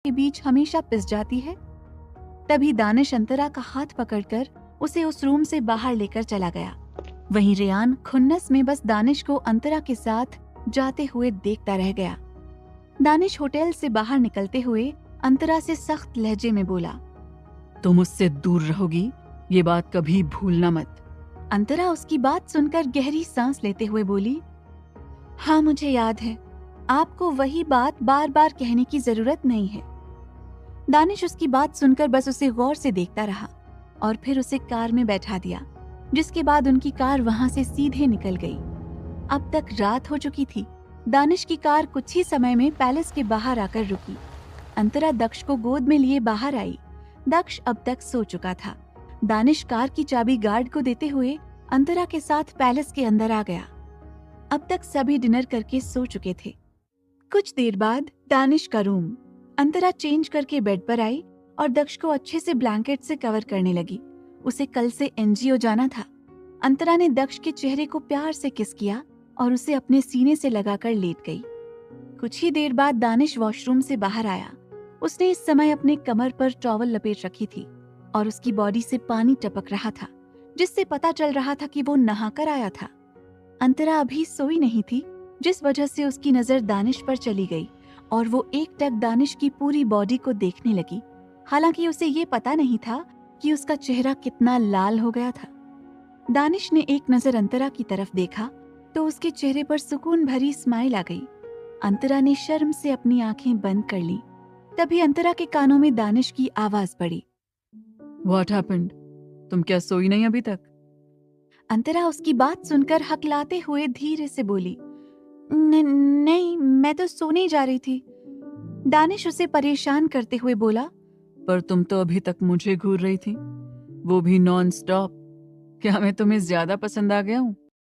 के बीच हमेशा पिस जाती है। तभी दानिश अंतरा का हाथ पकड़कर उसे उस रूम से बाहर लेकर चला गया। वहीं रेयान खुन्नस में बस दानिश को अंतरा के साथ जाते हुए देखता रह गया। दानिश होटल से बाहर निकलते हुए अंतरा से सख्त लहजे में बोला, तुम उससे दूर रहोगी, ये बात कभी भूलना मत। अंतरा उसकी बात सुनकर गहरी सांस लेते हुए बोली, हाँ मुझे याद है, आपको वही बात बार बार कहने की जरूरत नहीं है। दानिश उसकी बात सुनकर बस उसे गौर से देखता रहा और फिर उसे कार में बैठा दिया, जिसके बाद उनकी कार वहां से सीधे निकल गई। अब तक रात हो चुकी थी। दानिश की कार कुछ ही समय में पैलेस के बाहर आकर रुकी। अंतरा दक्ष को गोद में लिए बाहर आई। दक्ष अब तक सो चुका था। दानिश कार की चाबी गार्ड को देते हुए अंतरा के साथ पैलेस के अंदर आ गया। अब तक सभी डिनर करके सो चुके थे। कुछ देर बाद दानिश का रूम। अंतरा चेंज करके बेड पर आई और दक्ष को अच्छे से ब्लैंकेट से कवर करने लगी। उसे कल से एनजीओ जाना था। अंतरा ने दक्ष के चेहरे को प्यार से किस किया और उसे अपने सीने से लगाकर लेट गई। कुछ ही देर बाद दानिश वॉशरूम से बाहर आया। उसने इस समय अपने कमर पर टॉवल लपेट रखी थी और उसकी बॉडी से पानी टपक रहा था, जिससे पता चल रहा था कि वो नहाकर आया था। अंतरा अभी सोई नहीं थी, जिस वजह से उसकी नजर दानिश पर चली गई और वो एकटक दानिश की पूरी बॉडी को देखने लगी। हालांकि उसे ये पता नहीं था कि उसका चेहरा कितना लाल हो गया था। दानिश ने एक नजर अंतरा की तरफ देखा तो उसके चेहरे पर सुकून भरी स्माइल आ गई। अंतरा ने शर्म से अपनी आंखें बंद कर ली। तभी अंतरा के कानों में दानिश की आवाज पड़ी, What happened? तुम क्या सोई नहीं अभी तक? अंतरा उसकी बात सुनकर हकलाते हुए धीरे से बोली, नहीं, मैं तो सोने ही जा रही थी। दानिश उसे परेशान करते हुए बोला, पर तुम तो अभी तक मुझे घूर रही थी, वो भी नॉन स्टॉप। क्या मैं तुम्हें ज्यादा पसंद आ गया हूँ?